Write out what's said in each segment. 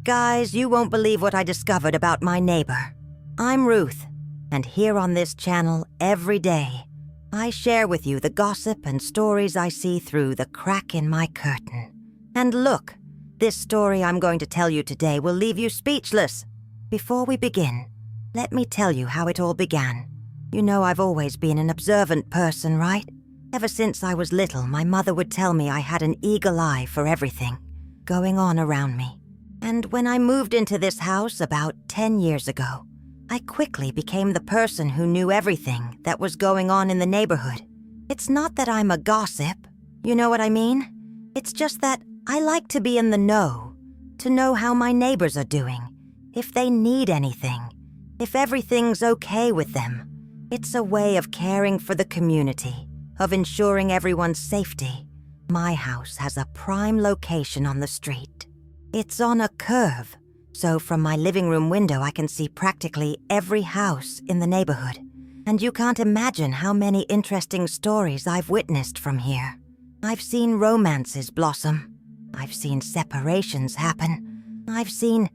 Guys, you won't believe what I discovered about my neighbor. I'm Ruth, and here on this channel every day, I share with you the gossip and stories I see through the crack in my curtain. And look, this story I'm going to tell you today will leave you speechless. Before we begin, let me tell you how it all began. You know I've always been an observant person, right? Ever since I was little, my mother would tell me I had an eagle eye for everything going on around me. And when I moved into this house about 10 years ago, I quickly became the person who knew everything that was going on in the neighborhood. It's not that I'm a gossip, you know what I mean? It's just that I like to be in the know, to know how my neighbors are doing, if they need anything, if everything's okay with them. It's a way of caring for the community, of ensuring everyone's safety. My house has a prime location on the street. It's on a curve, so from my living room window I can see practically every house in the neighborhood. And you can't imagine how many interesting stories I've witnessed from here. I've seen romances blossom. I've seen separations happen. I've seen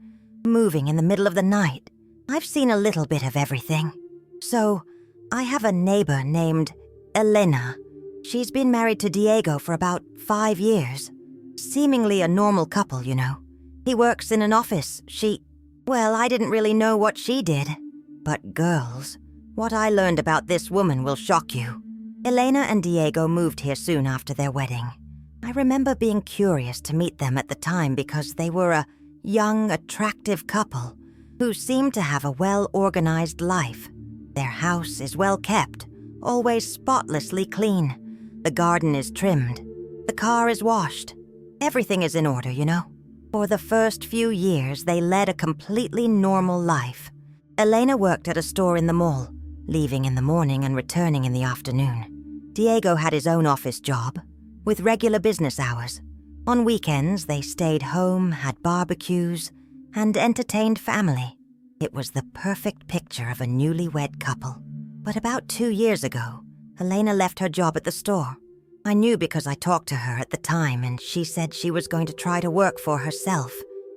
moving in the middle of the night. I've seen a little bit of everything. So, I have a neighbor named Elena. She's been married to Diego for about 5 years. Seemingly a normal couple, you know. He works in an office. Well, I didn't really know what she did. But girls, what I learned about this woman will shock you. Elena and Diego moved here soon after their wedding. I remember being curious to meet them at the time because they were a young, attractive couple who seemed to have a well-organized life. Their house is well kept, always spotlessly clean. The garden is trimmed. The car is washed. Everything is in order, you know. For the first few years, they led a completely normal life. Elena worked at a store in the mall, leaving in the morning and returning in the afternoon. Diego had his own office job, with regular business hours. On weekends, they stayed home, had barbecues, and entertained family. It was the perfect picture of a newlywed couple. But about 2 years ago, Elena left her job at the store. I knew because I talked to her at the time, and she said she was going to try to work for herself,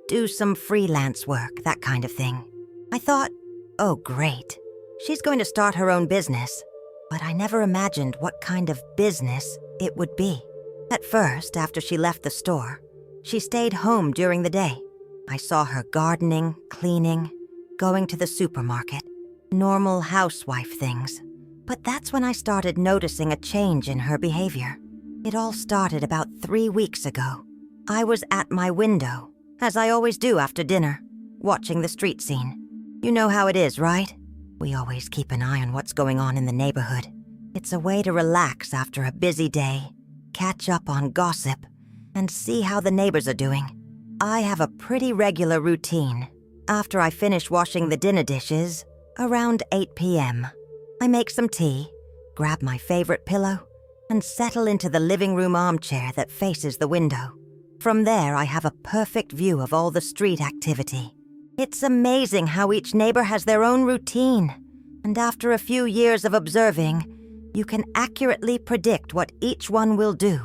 do some freelance work, that kind of thing. I thought, oh great, she's going to start her own business. But I never imagined what kind of business it would be. At first, after she left the store, she stayed home during the day. I saw her gardening, cleaning, going to the supermarket, normal housewife things. But that's when I started noticing a change in her behavior. It all started about 3 weeks ago. I was at my window, as I always do after dinner, watching the street scene. You know how it is, right? We always keep an eye on what's going on in the neighborhood. It's a way to relax after a busy day, catch up on gossip, and see how the neighbors are doing. I have a pretty regular routine. After I finish washing the dinner dishes, around 8 p.m., I make some tea, grab my favorite pillow, and settle into the living room armchair that faces the window. From there, I have a perfect view of all the street activity. It's amazing how each neighbor has their own routine, and after a few years of observing, you can accurately predict what each one will do.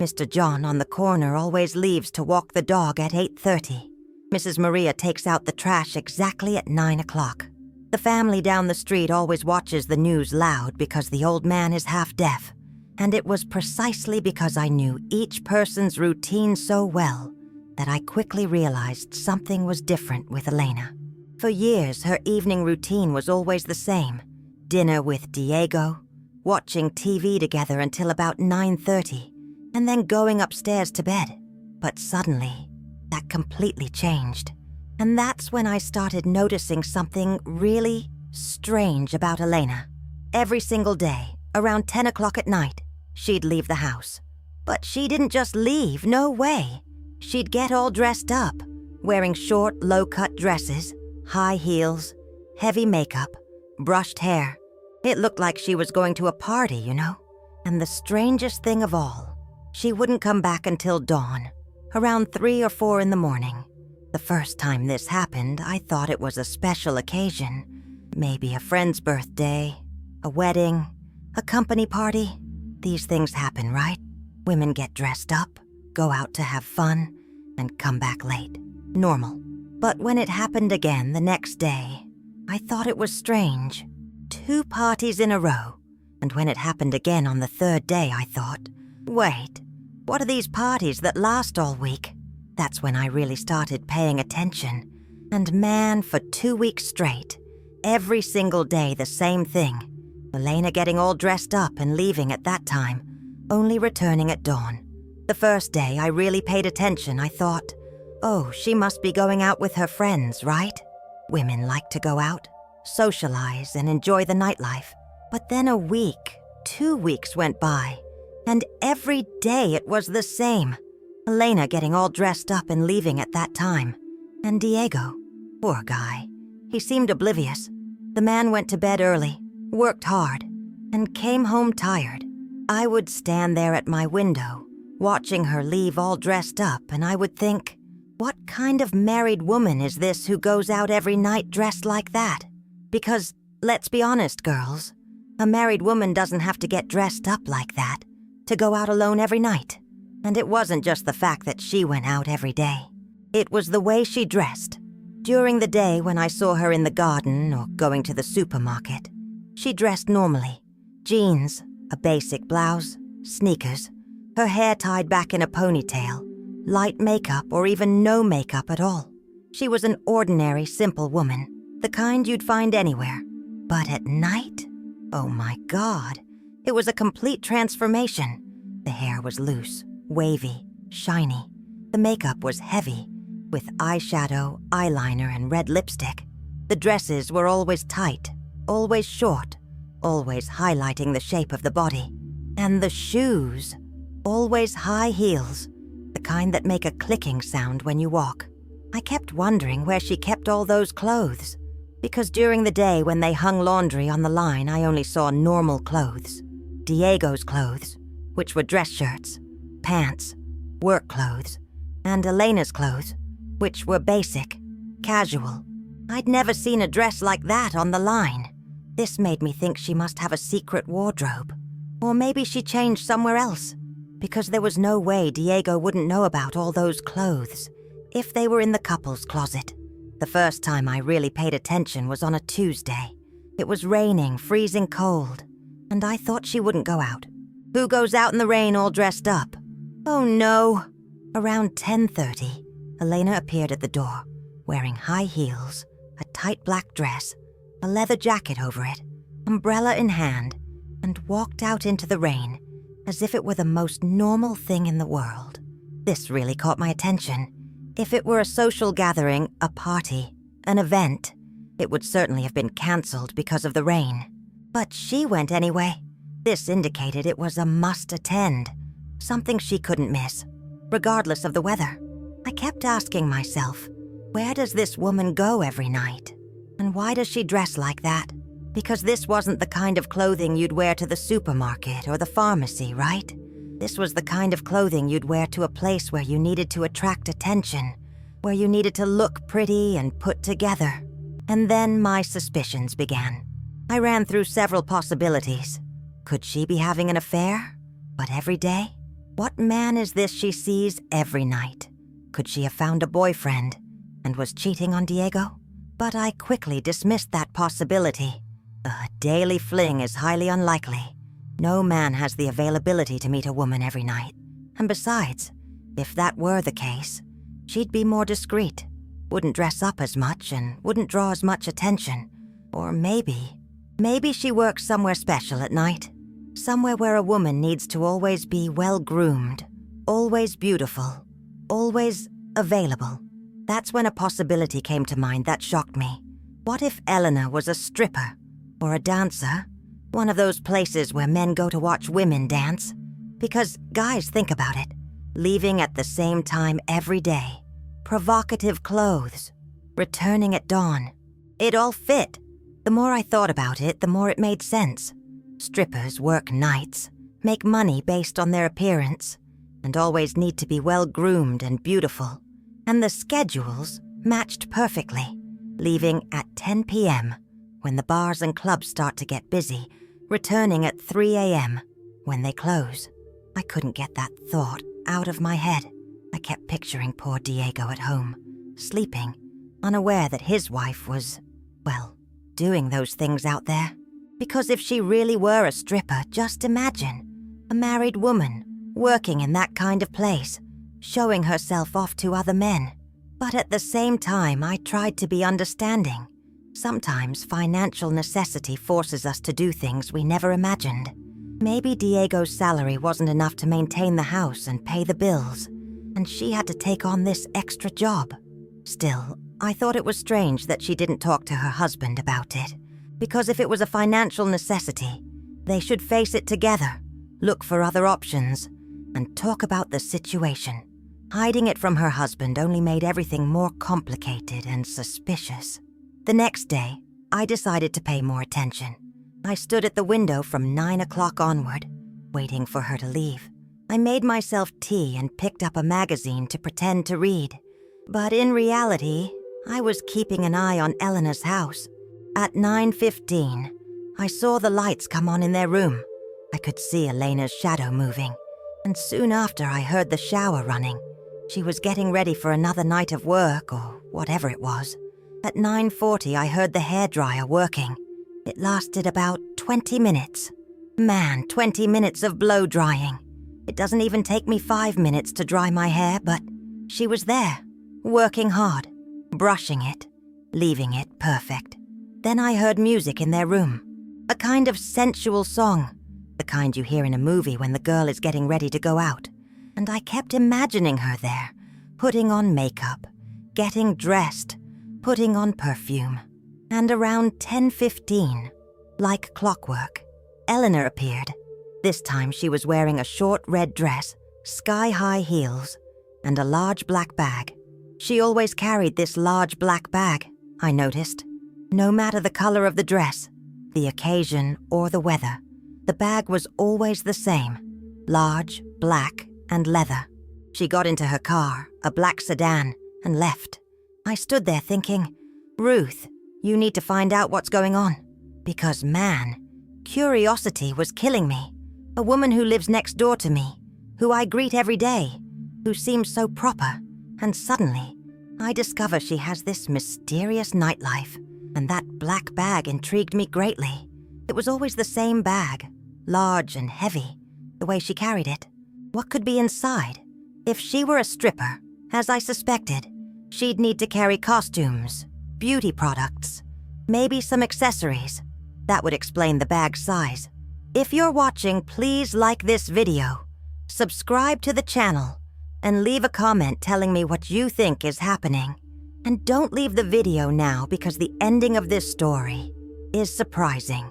Mr. John on the corner always leaves to walk the dog at 8:30. Mrs. Maria takes out the trash exactly at 9 o'clock. The family down the street always watches the news loud because the old man is half deaf. And it was precisely because I knew each person's routine so well that I quickly realized something was different with Elena. For years, her evening routine was always the same. Dinner with Diego, watching TV together until about 9:30, and then going upstairs to bed. But suddenly, that completely changed. And that's when I started noticing something really strange about Elena. Every single day, around 10 o'clock at night, she'd leave the house. But she didn't just leave, no way. She'd get all dressed up, wearing short, low-cut dresses, high heels, heavy makeup, brushed hair. It looked like she was going to a party, you know? And the strangest thing of all, she wouldn't come back until dawn, around 3 or 4 in the morning. The first time this happened, I thought it was a special occasion. Maybe a friend's birthday, a wedding, a company party. These things happen, right? Women get dressed up, go out to have fun, and come back late. Normal. But when it happened again the next day, I thought it was strange. 2 parties in a row. And when it happened again on the 3rd day, I thought, wait, what are these parties that last all week? That's when I really started paying attention. And man, for 2 weeks straight, every single day the same thing. Elena getting all dressed up and leaving at that time, only returning at dawn. The first day I really paid attention, I thought, oh, she must be going out with her friends, right? Women like to go out, socialize, and enjoy the nightlife. But then a week, 2 weeks went by, and every day it was the same. Elena getting all dressed up and leaving at that time. And Diego, poor guy, he seemed oblivious. The man went to bed early, worked hard, and came home tired. I would stand there at my window, watching her leave all dressed up, and I would think, what kind of married woman is this who goes out every night dressed like that? Because, let's be honest, girls, a married woman doesn't have to get dressed up like that to go out alone every night. And it wasn't just the fact that she went out every day. It was the way she dressed. During the day when I saw her in the garden or going to the supermarket, she dressed normally. Jeans, a basic blouse, sneakers, her hair tied back in a ponytail, light makeup or even no makeup at all. She was an ordinary, simple woman, the kind you'd find anywhere. But at night, oh my God, it was a complete transformation. The hair was loose, wavy, shiny. The makeup was heavy, with eyeshadow, eyeliner, and red lipstick. The dresses were always tight, always short, always highlighting the shape of the body. And the shoes, always high heels, the kind that make a clicking sound when you walk. I kept wondering where she kept all those clothes, because during the day when they hung laundry on the line, I only saw normal clothes. Diego's clothes, which were dress shirts, pants, work clothes, and Elena's clothes, which were basic, casual. I'd never seen a dress like that on the line. This made me think she must have a secret wardrobe. Or maybe she changed somewhere else, because there was no way Diego wouldn't know about all those clothes if they were in the couple's closet. The first time I really paid attention was on a Tuesday. It was raining, freezing cold, and I thought she wouldn't go out. Who goes out in the rain all dressed up? Oh no! Around 10:30, Elena appeared at the door, wearing high heels, a tight black dress, a leather jacket over it, umbrella in hand, and walked out into the rain as if it were the most normal thing in the world. This really caught my attention. If it were a social gathering, a party, an event, it would certainly have been cancelled because of the rain. But she went anyway. This indicated it was a must attend, something she couldn't miss, regardless of the weather. I kept asking myself, where does this woman go every night? And why does she dress like that? Because this wasn't the kind of clothing you'd wear to the supermarket or the pharmacy, right? This was the kind of clothing you'd wear to a place where you needed to attract attention, where you needed to look pretty and put together. And then my suspicions began. I ran through several possibilities. Could she be having an affair? But every day? What man is this she sees every night? Could she have found a boyfriend and was cheating on Diego? But I quickly dismissed that possibility. A daily fling is highly unlikely. No man has the availability to meet a woman every night. And besides, if that were the case, she'd be more discreet, wouldn't dress up as much and wouldn't draw as much attention. Or maybe she works somewhere special at night. Somewhere where a woman needs to always be well-groomed, always beautiful, always available. That's when a possibility came to mind that shocked me. What if Eleanor was a stripper or a dancer? One of those places where men go to watch women dance. Because, guys, think about it. Leaving at the same time every day. Provocative clothes. Returning at dawn. It all fit. The more I thought about it, the more it made sense. Strippers work nights, make money based on their appearance, and always need to be well-groomed and beautiful. And the schedules matched perfectly. Leaving at 10 p.m. when the bars and clubs start to get busy, returning at 3 a.m. when they close. I couldn't get that thought out of my head. I kept picturing poor Diego at home, sleeping, unaware that his wife was, well, doing those things out there. Because if she really were a stripper, just imagine a married woman working in that kind of place, showing herself off to other men. But at the same time, I tried to be understanding. Sometimes financial necessity forces us to do things we never imagined. Maybe Diego's salary wasn't enough to maintain the house and pay the bills, and she had to take on this extra job. Still, I thought it was strange that she didn't talk to her husband about it, because if it was a financial necessity, they should face it together, look for other options, and talk about the situation. Hiding it from her husband only made everything more complicated and suspicious. The next day, I decided to pay more attention. I stood at the window from 9 o'clock onward, waiting for her to leave. I made myself tea and picked up a magazine to pretend to read. But in reality, I was keeping an eye on Elena's house. At 9:15, I saw the lights come on in their room. I could see Elena's shadow moving, and soon after I heard the shower running. She was getting ready for another night of work or whatever it was. At 9:40, I heard the hairdryer working. It lasted about 20 minutes. Man, 20 minutes of blow drying. It doesn't even take me 5 minutes to dry my hair, but she was there, working hard, brushing it, leaving it perfect. Then I heard music in their room, a kind of sensual song, the kind you hear in a movie when the girl is getting ready to go out. And I kept imagining her there, putting on makeup, getting dressed, putting on perfume. And around 10:15, like clockwork, Eleanor appeared. This time she was wearing a short red dress, sky-high heels, and a large black bag. She always carried this large black bag, I noticed. No matter the color of the dress, the occasion, or the weather, the bag was always the same, large, black, and leather. She got into her car, a black sedan, and left. I stood there thinking, Ruth, you need to find out what's going on. Because man, curiosity was killing me. A woman who lives next door to me, who I greet every day, who seems so proper, and suddenly I discover she has this mysterious nightlife, and that black bag intrigued me greatly. It was always the same bag, large and heavy, the way she carried it. What could be inside? If she were a stripper, as I suspected, she'd need to carry costumes, beauty products, maybe some accessories. That would explain the bag's size. If you're watching, please like this video, subscribe to the channel, and leave a comment telling me what you think is happening. And don't leave the video now because the ending of this story is surprising.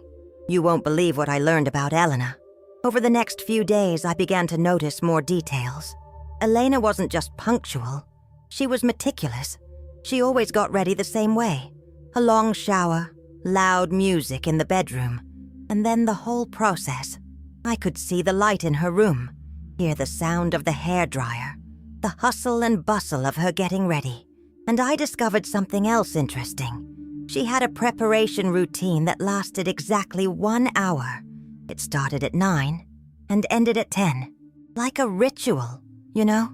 You won't believe what I learned about Elena. Over the next few days, I began to notice more details. Elena wasn't just punctual. She was meticulous. She always got ready the same way. A long shower, loud music in the bedroom, and then the whole process. I could see the light in her room, hear the sound of the hairdryer, the hustle and bustle of her getting ready. And I discovered something else interesting. She had a preparation routine that lasted exactly 1 hour. It started at 9 and ended at 10. Like a ritual, you know?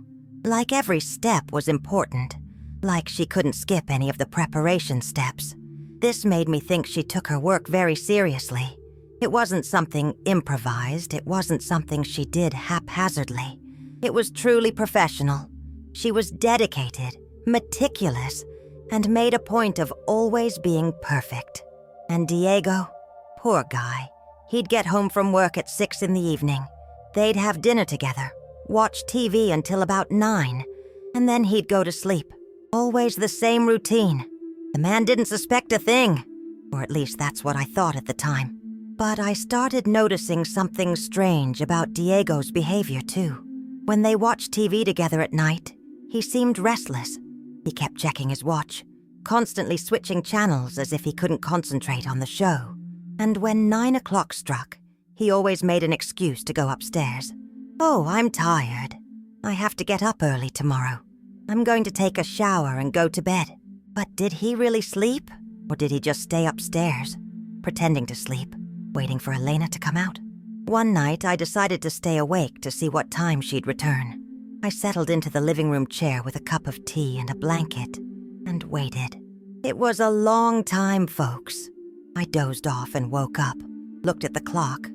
Like every step was important. Like she couldn't skip any of the preparation steps. This made me think she took her work very seriously. It wasn't something improvised. It wasn't something she did haphazardly. It was truly professional. She was dedicated, meticulous, and made a point of always being perfect. And Diego, poor guy. He'd get home from work at 6 in the evening. They'd have dinner together, watch TV until about 9, and then he'd go to sleep. Always the same routine. The man didn't suspect a thing, or at least that's what I thought at the time. But I started noticing something strange about Diego's behavior too. When they watched TV together at night, he seemed restless. He kept checking his watch, constantly switching channels as if he couldn't concentrate on the show. And when 9 o'clock struck, he always made an excuse to go upstairs. Oh, I'm tired. I have to get up early tomorrow. I'm going to take a shower and go to bed. But did he really sleep? Or did he just stay upstairs, pretending to sleep, waiting for Elena to come out? One night, I decided to stay awake to see what time she'd return. I settled into the living room chair with a cup of tea and a blanket, and waited. It was a long time, folks. I dozed off and woke up, looked at the clock,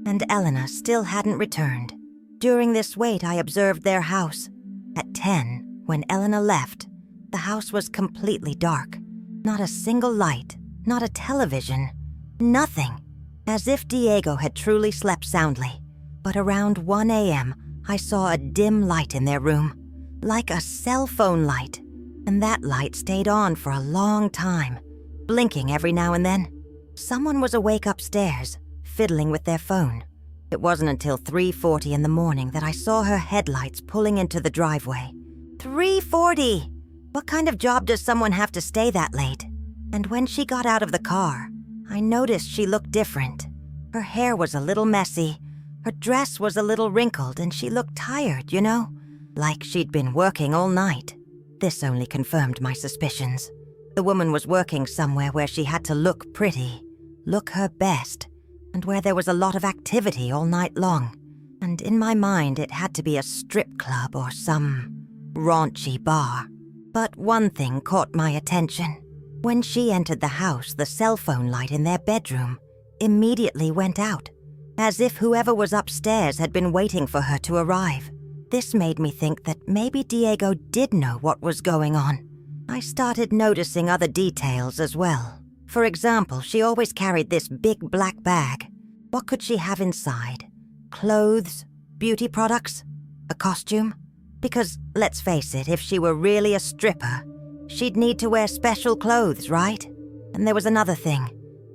and Elena still hadn't returned. During this wait, I observed their house. At 10, when Elena left, the house was completely dark. Not a single light, not a television, nothing. As if Diego had truly slept soundly. But around 1 a.m., I saw a dim light in their room, like a cell phone light, and that light stayed on for a long time, blinking every now and then. Someone was awake upstairs, fiddling with their phone. It wasn't until 3:40 in the morning that I saw her headlights pulling into the driveway. 3:40! What kind of job does someone have to stay that late? And when she got out of the car, I noticed she looked different. Her hair was a little messy, her dress was a little wrinkled, and she looked tired, you know? Like she'd been working all night. This only confirmed my suspicions. The woman was working somewhere where she had to look pretty, look her best, and where there was a lot of activity all night long. And in my mind, it had to be a strip club or some raunchy bar. But one thing caught my attention. When she entered the house, the cell phone light in their bedroom immediately went out, as if whoever was upstairs had been waiting for her to arrive. This made me think that maybe Diego did know what was going on. I started noticing other details as well. For example, she always carried this big black bag. What could she have inside? Clothes? Beauty products? A costume? Because, let's face it, if she were really a stripper, she'd need to wear special clothes, right? And there was another thing.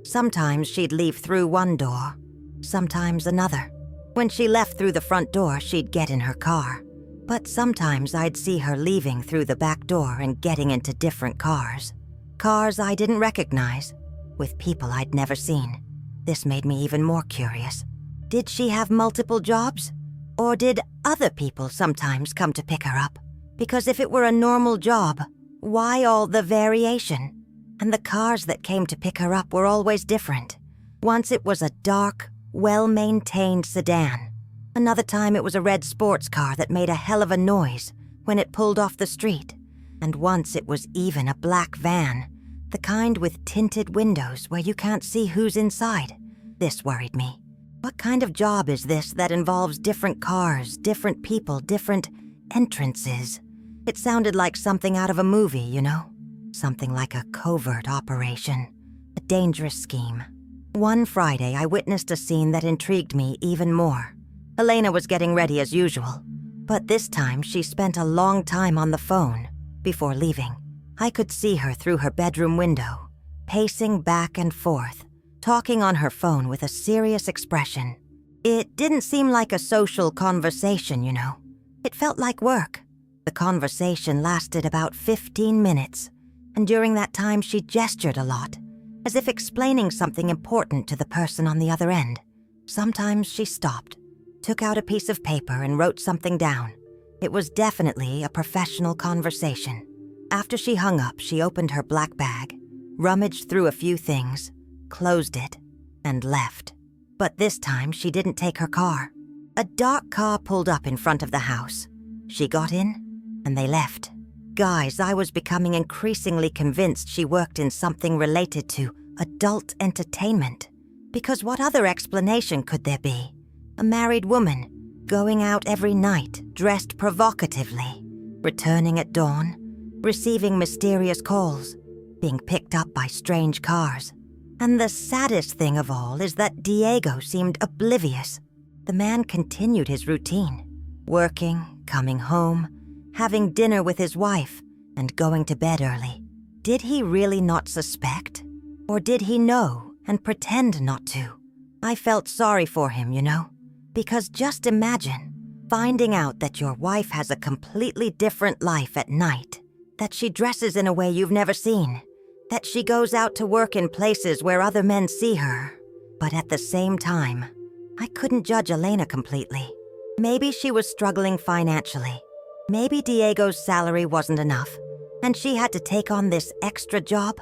Sometimes she'd leave through one door, sometimes another. When she left through the front door, she'd get in her car. But sometimes I'd see her leaving through the back door and getting into different cars. Cars I didn't recognize, with people I'd never seen. This made me even more curious. Did she have multiple jobs? Or did other people sometimes come to pick her up? Because if it were a normal job, why all the variation? And the cars that came to pick her up were always different. Once it was a dark, well-maintained sedan. Another time it was a red sports car that made a hell of a noise when it pulled off the street. And once it was even a black van, the kind with tinted windows where you can't see who's inside. This worried me. What kind of job is this that involves different cars, different people, different entrances? It sounded like something out of a movie, you know? Something like a covert operation, a dangerous scheme. One Friday, I witnessed a scene that intrigued me even more. Elena was getting ready as usual, but this time she spent a long time on the phone before leaving. I could see her through her bedroom window, pacing back and forth, talking on her phone with a serious expression. It didn't seem like a social conversation, you know. It felt like work. The conversation lasted about 15 minutes, and during that time she gestured a lot, as if explaining something important to the person on the other end. Sometimes she stopped, took out a piece of paper and wrote something down. It was definitely a professional conversation. After she hung up, she opened her black bag, rummaged through a few things, closed it, and left. But this time, she didn't take her car. A dark car pulled up in front of the house. She got in, and they left. Guys, I was becoming increasingly convinced she worked in something related to adult entertainment. Because what other explanation could there be? A married woman, going out every night, dressed provocatively, returning at dawn, receiving mysterious calls, being picked up by strange cars. And the saddest thing of all is that Diego seemed oblivious. The man continued his routine, working, coming home, having dinner with his wife, and going to bed early. Did he really not suspect? Or did he know and pretend not to? I felt sorry for him, you know? Because just imagine finding out that your wife has a completely different life at night, that she dresses in a way you've never seen, that she goes out to work in places where other men see her. But at the same time, I couldn't judge Elena completely. Maybe she was struggling financially. Maybe Diego's salary wasn't enough, and she had to take on this extra job.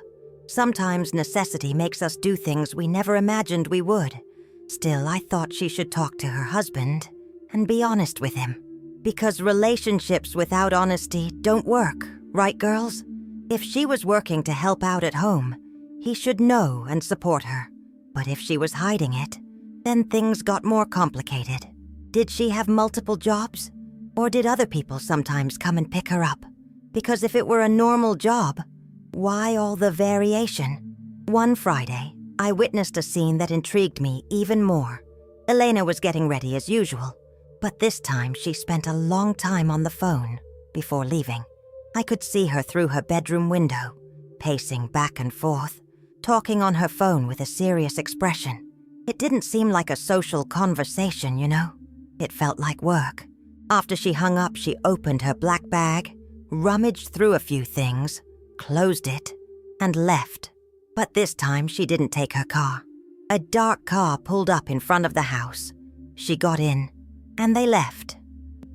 Sometimes necessity makes us do things we never imagined we would. Still, I thought she should talk to her husband and be honest with him. Because relationships without honesty don't work, right, girls? If she was working to help out at home, he should know and support her. But if she was hiding it, then things got more complicated. Did she have multiple jobs? Or did other people sometimes come and pick her up? Because if it were a normal job, why all the variation? One Friday, I witnessed a scene that intrigued me even more. Elena was getting ready as usual, but this time she spent a long time on the phone before leaving. I could see her through her bedroom window, pacing back and forth, talking on her phone with a serious expression. It didn't seem like a social conversation, you know? It felt like work. After she hung up, she opened her black bag, rummaged through a few things, closed it, and left. But this time she didn't take her car. A dark car pulled up in front of the house. She got in, and they left.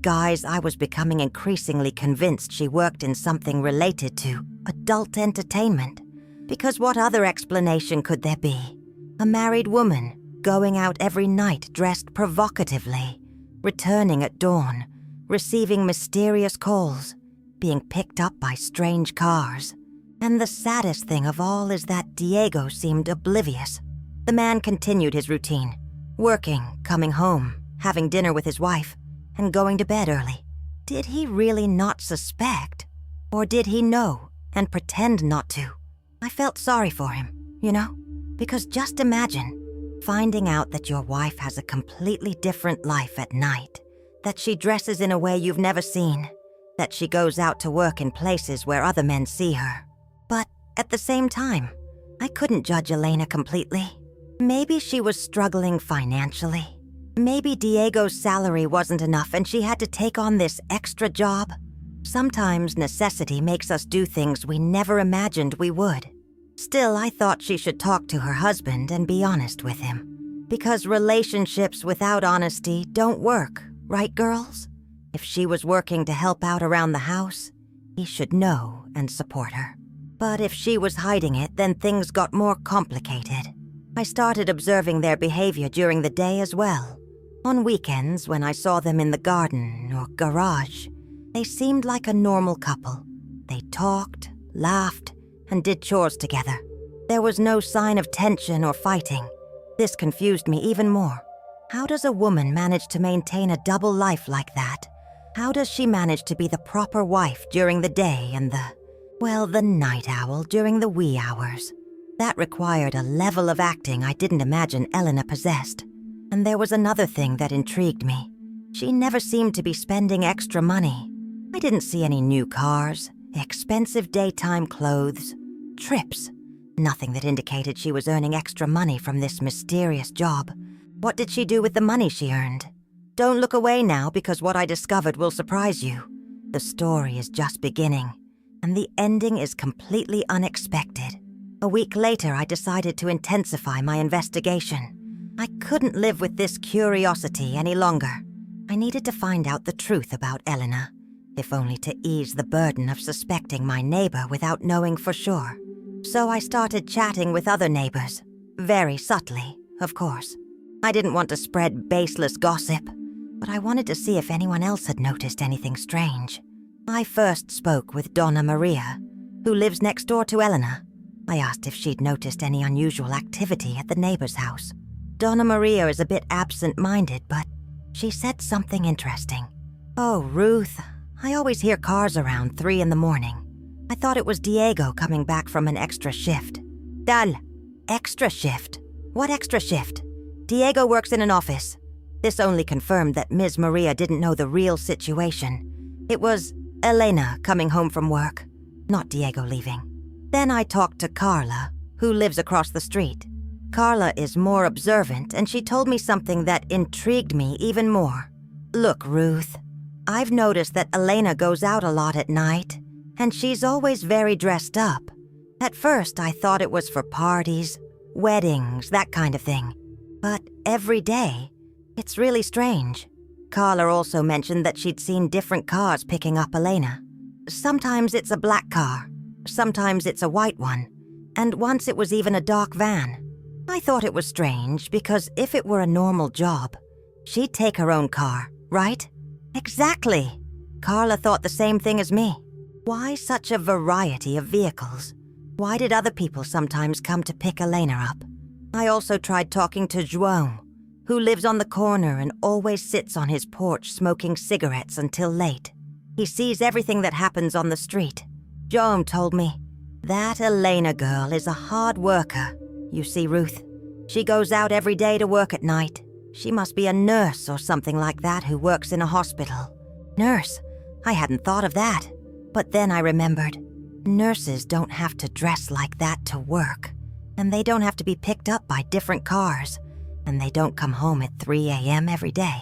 Guys, I was becoming increasingly convinced she worked in something related to adult entertainment. Because what other explanation could there be? A married woman going out every night dressed provocatively, returning at dawn, receiving mysterious calls, being picked up by strange cars. And the saddest thing of all is that Diego seemed oblivious. The man continued his routine, working, coming home, having dinner with his wife, and going to bed early. Did he really not suspect? Or did he know and pretend not to? I felt sorry for him, you know? Because just imagine finding out that your wife has a completely different life at night, that she dresses in a way you've never seen, that she goes out to work in places where other men see her. But at the same time, I couldn't judge Elena completely. Maybe she was struggling financially. Maybe Diego's salary wasn't enough and she had to take on this extra job. Sometimes necessity makes us do things we never imagined we would. Still, I thought she should talk to her husband and be honest with him. Because relationships without honesty don't work, right, girls? If she was working to help out around the house, he should know and support her. But if she was hiding it, then things got more complicated. I started observing their behavior during the day as well. On weekends, when I saw them in the garden or garage, they seemed like a normal couple. They talked, laughed, and did chores together. There was no sign of tension or fighting. This confused me even more. How does a woman manage to maintain a double life like that? How does she manage to be the proper wife during the day and the night owl during the wee hours? That required a level of acting I didn't imagine Elena possessed. And there was another thing that intrigued me. She never seemed to be spending extra money. I didn't see any new cars, expensive daytime clothes, trips. Nothing that indicated she was earning extra money from this mysterious job. What did she do with the money she earned? Don't look away now, because what I discovered will surprise you. The story is just beginning, and the ending is completely unexpected. A week later, I decided to intensify my investigation. I couldn't live with this curiosity any longer. I needed to find out the truth about Elena, if only to ease the burden of suspecting my neighbor without knowing for sure. So I started chatting with other neighbors, very subtly, of course. I didn't want to spread baseless gossip, but I wanted to see if anyone else had noticed anything strange. I first spoke with Donna Maria, who lives next door to Elena. I asked if she'd noticed any unusual activity at the neighbor's house. Donna Maria is a bit absent-minded, but she said something interesting. "Oh, Ruth, I always hear cars around 3 in the morning. I thought it was Diego coming back from an extra shift." Dal, extra shift? What extra shift? Diego works in an office. This only confirmed that Ms. Maria didn't know the real situation. It was Elena coming home from work, not Diego leaving. Then I talked to Carla, who lives across the street. Carla is more observant, and she told me something that intrigued me even more. "Look, Ruth, I've noticed that Elena goes out a lot at night, and she's always very dressed up. At first, I thought it was for parties, weddings, that kind of thing. But every day, it's really strange." Carla also mentioned that she'd seen different cars picking up Elena. Sometimes it's a black car, sometimes it's a white one, and once it was even a dark van. I thought it was strange because if it were a normal job, she'd take her own car, right? Exactly. Carla thought the same thing as me. Why such a variety of vehicles? Why did other people sometimes come to pick Elena up? I also tried talking to João, who lives on the corner and always sits on his porch smoking cigarettes until late. He sees everything that happens on the street. João told me, that Elena girl is a hard worker. You see, Ruth, she goes out every day to work at night. She must be a nurse or something like that who works in a hospital. Nurse? I hadn't thought of that. But then I remembered, nurses don't have to dress like that to work. And they don't have to be picked up by different cars. And they don't come home at 3 a.m. every day.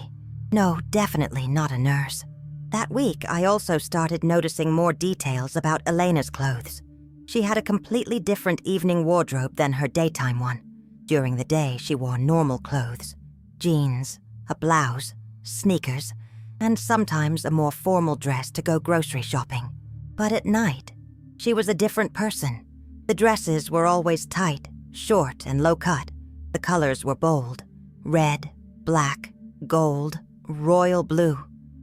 No, definitely not a nurse. That week, I also started noticing more details about Elena's clothes. She had a completely different evening wardrobe than her daytime one. During the day, she wore normal clothes. Jeans, a blouse, sneakers, and sometimes a more formal dress to go grocery shopping. But at night, she was a different person. The dresses were always tight, short, and low-cut. The colors were bold: red, black, gold, royal blue.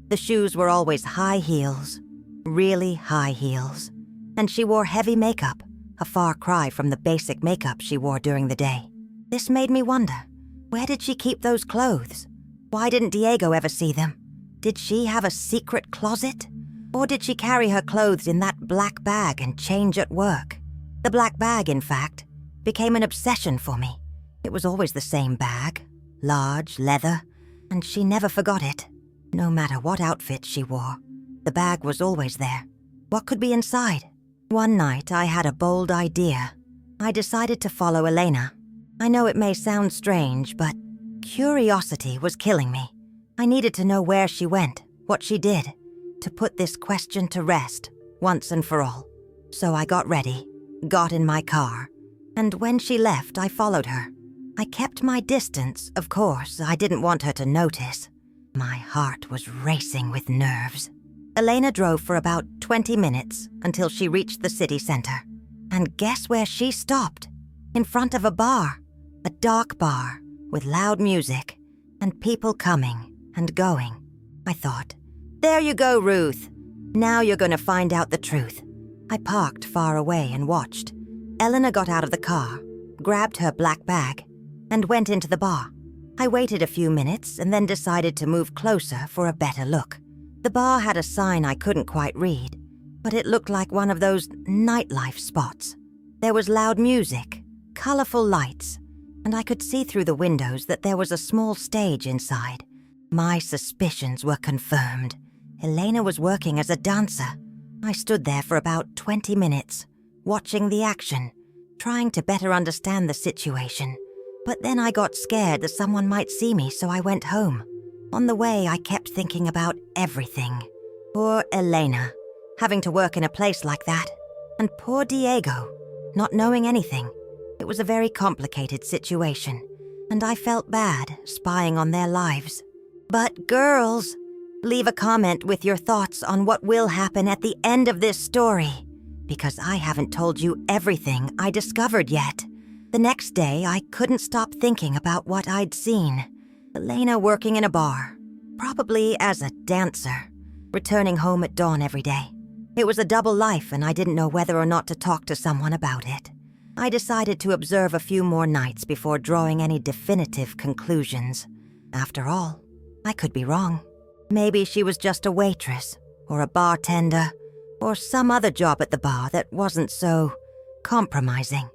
The shoes were always high heels, really high heels. And she wore heavy makeup, a far cry from the basic makeup she wore during the day. This made me wonder, where did she keep those clothes? Why didn't Diego ever see them? Did she have a secret closet? Or did she carry her clothes in that black bag and change at work? The black bag, in fact, became an obsession for me. It was always the same bag, large, leather, and she never forgot it. No matter what outfit she wore, the bag was always there. What could be inside? One night, I had a bold idea. I decided to follow Elena. I know it may sound strange, but curiosity was killing me. I needed to know where she went, what she did, to put this question to rest, once and for all. So I got ready, got in my car, and when she left, I followed her. I kept my distance, of course. I didn't want her to notice. My heart was racing with nerves. Elena drove for about 20 minutes until she reached the city center. And guess where she stopped? In front of a bar. A dark bar with loud music and people coming and going. I thought, there you go, Ruth. Now you're going to find out the truth. I parked far away and watched. Elena got out of the car, grabbed her black bag, and went into the bar. I waited a few minutes and then decided to move closer for a better look. The bar had a sign I couldn't quite read, but it looked like one of those nightlife spots. There was loud music, colorful lights, and I could see through the windows that there was a small stage inside. My suspicions were confirmed. Elena was working as a dancer. I stood there for about 20 minutes, watching the action, trying to better understand the situation. But then I got scared that someone might see me, so I went home. On the way, I kept thinking about everything. Poor Elena, having to work in a place like that. And poor Diego, not knowing anything. It was a very complicated situation, and I felt bad spying on their lives. But girls, leave a comment with your thoughts on what will happen at the end of this story, because I haven't told you everything I discovered yet. The next day, I couldn't stop thinking about what I'd seen. Elena working in a bar, probably as a dancer, returning home at dawn every day. It was a double life, and I didn't know whether or not to talk to someone about it. I decided to observe a few more nights before drawing any definitive conclusions. After all, I could be wrong. Maybe she was just a waitress, or a bartender, or some other job at the bar that wasn't so compromising.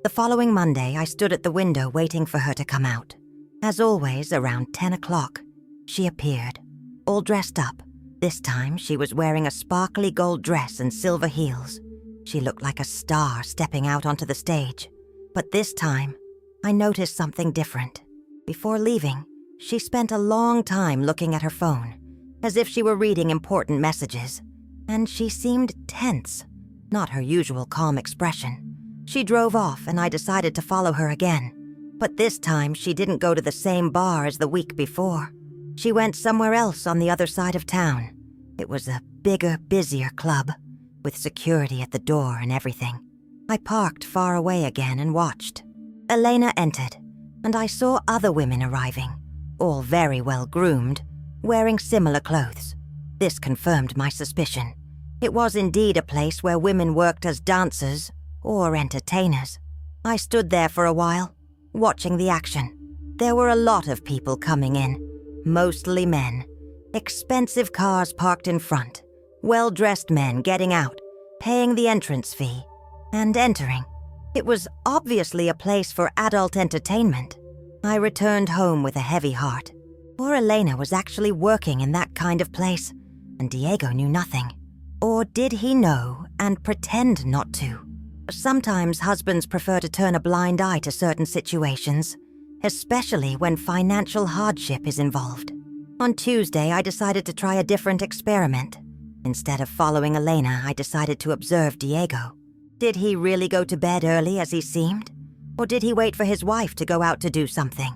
The following Monday, I stood at the window waiting for her to come out. As always, around 10 o'clock, she appeared, all dressed up. This time, she was wearing a sparkly gold dress and silver heels. She looked like a star stepping out onto the stage. But this time, I noticed something different. Before leaving, she spent a long time looking at her phone, as if she were reading important messages. And she seemed tense, not her usual calm expression. She drove off, and I decided to follow her again. But this time, she didn't go to the same bar as the week before. She went somewhere else on the other side of town. It was a bigger, busier club, with security at the door and everything. I parked far away again and watched. Elena entered, and I saw other women arriving, all very well groomed, wearing similar clothes. This confirmed my suspicion. It was indeed a place where women worked as dancers or entertainers. I stood there for a while, watching the action. There were a lot of people coming in, mostly men. Expensive cars parked in front, well-dressed men getting out, paying the entrance fee, and entering. It was obviously a place for adult entertainment. I returned home with a heavy heart. Poor Elena was actually working in that kind of place, and Diego knew nothing. Or did he know and pretend not to? Sometimes husbands prefer to turn a blind eye to certain situations, especially when financial hardship is involved. On Tuesday, I decided to try a different experiment. Instead of following Elena, I decided to observe Diego. Did he really go to bed early as he seemed? Or did he wait for his wife to go out to do something?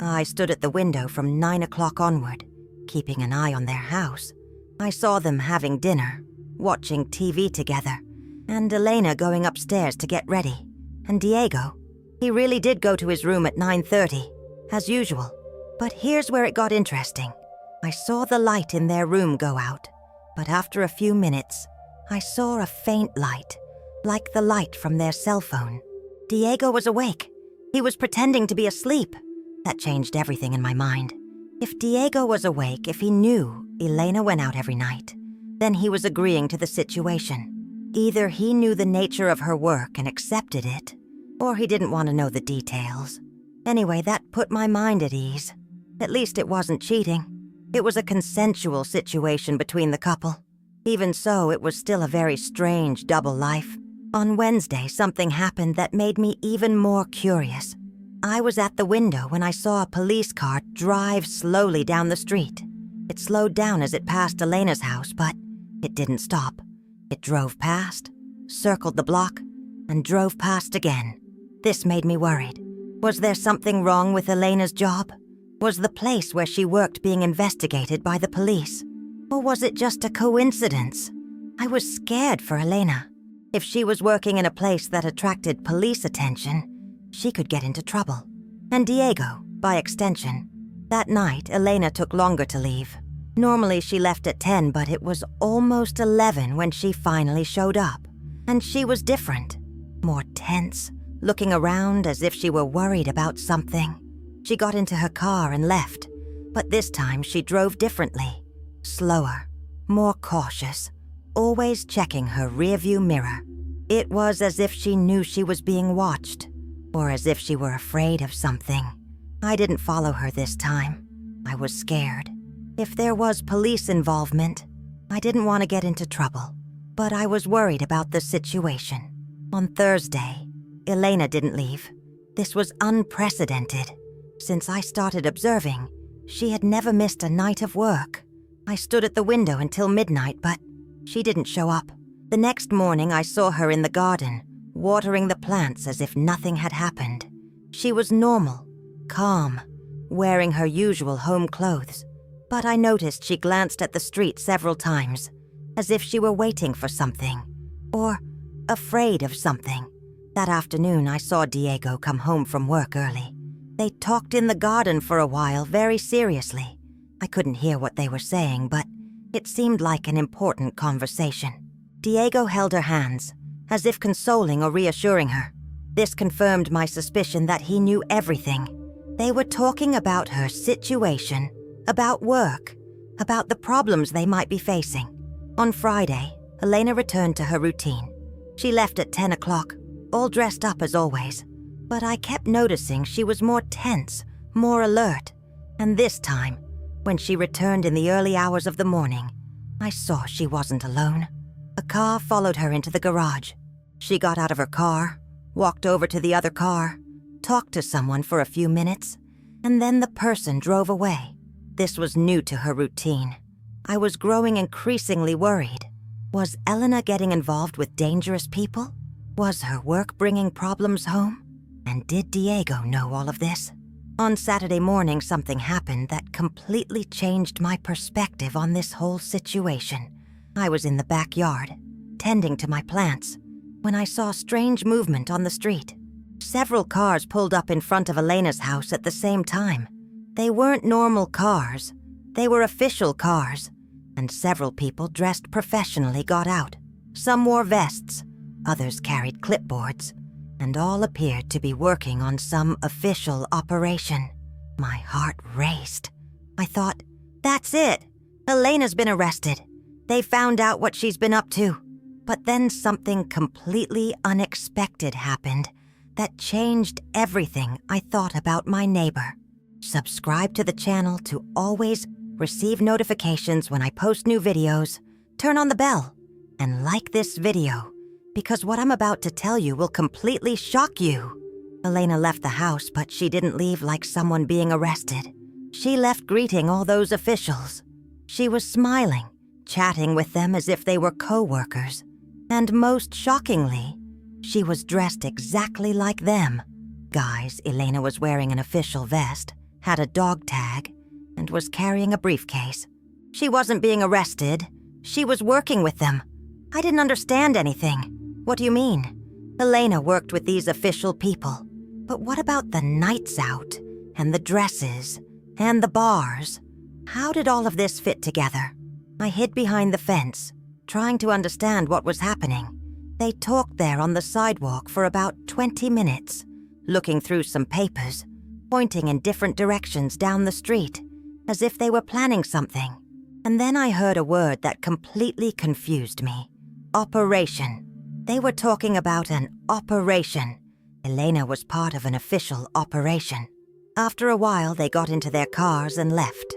I stood at the window from 9 o'clock onward, keeping an eye on their house. I saw them having dinner, watching TV together, and Elena going upstairs to get ready. And Diego, he really did go to his room at 9:30, as usual. But here's where it got interesting. I saw the light in their room go out, but after a few minutes, I saw a faint light, like the light from their cell phone. Diego was awake. He was pretending to be asleep. That changed everything in my mind. If Diego was awake, if he knew Elena went out every night, then he was agreeing to the situation. Either he knew the nature of her work and accepted it, or he didn't want to know the details. Anyway, that put my mind at ease. At least it wasn't cheating. It was a consensual situation between the couple. Even so, it was still a very strange double life. On Wednesday, something happened that made me even more curious. I was at the window when I saw a police car drive slowly down the street. It slowed down as it passed Elena's house, but it didn't stop. It drove past, circled the block, and drove past again. This made me worried. Was there something wrong with Elena's job? Was the place where she worked being investigated by the police? Or was it just a coincidence? I was scared for Elena. If she was working in a place that attracted police attention, she could get into trouble. And Diego, by extension. That night, Elena took longer to leave. Normally she left at 10, but it was almost 11 when she finally showed up. And she was different, more tense, looking around as if she were worried about something. She got into her car and left, but this time she drove differently, slower, more cautious, always checking her rearview mirror. It was as if she knew she was being watched, or as if she were afraid of something. I didn't follow her this time. I was scared. If there was police involvement, I didn't want to get into trouble, but I was worried about the situation. On Thursday, Elena didn't leave. This was unprecedented. Since I started observing, she had never missed a night of work. I stood at the window until midnight, but she didn't show up. The next morning, I saw her in the garden, watering the plants as if nothing had happened. She was normal, calm, wearing her usual home clothes. But I noticed she glanced at the street several times, as if she were waiting for something, or afraid of something. That afternoon, I saw Diego come home from work early. They talked in the garden for a while, very seriously. I couldn't hear what they were saying, but it seemed like an important conversation. Diego held her hands, as if consoling or reassuring her. This confirmed my suspicion that he knew everything. They were talking about her situation, about work, about the problems they might be facing. On Friday, Elena returned to her routine. She left at 10 o'clock, all dressed up as always. But I kept noticing she was more tense, more alert. And this time, when she returned in the early hours of the morning, I saw she wasn't alone. A car followed her into the garage. She got out of her car, walked over to the other car, talked to someone for a few minutes, and then the person drove away. This was new to her routine. I was growing increasingly worried. Was Elena getting involved with dangerous people? Was her work bringing problems home? And did Diego know all of this? On Saturday morning, something happened that completely changed my perspective on this whole situation. I was in the backyard, tending to my plants, when I saw strange movement on the street. Several cars pulled up in front of Elena's house at the same time. They weren't normal cars. They were official cars. and several people dressed professionally got out. Some wore vests, others carried clipboards, and all appeared to be working on some official operation. My heart raced. I thought, that's it. Elena's been arrested. They found out what she's been up to. But then something completely unexpected happened that changed everything I thought about my neighbor. Subscribe to the channel to always receive notifications when I post new videos, turn on the bell, and like this video, because what I'm about to tell you will completely shock you. Elena left the house, but she didn't leave like someone being arrested. She left greeting all those officials. She was smiling, chatting with them as if they were co-workers. And most shockingly, she was dressed exactly like them. Guys, Elena was wearing an official vest, had a dog tag, and was carrying a briefcase. She wasn't being arrested. She was working with them. I didn't understand anything. What do you mean? Elena worked with these official people. But what about the nights out, and the dresses, and the bars? How did all of this fit together? I hid behind the fence, trying to understand what was happening. They talked there on the sidewalk for about 20 minutes, looking through some papers, pointing in different directions down the street, as if they were planning something. And then I heard a word that completely confused me. Operation. They were talking about an operation. Elena was part of an official operation. After a while, they got into their cars and left.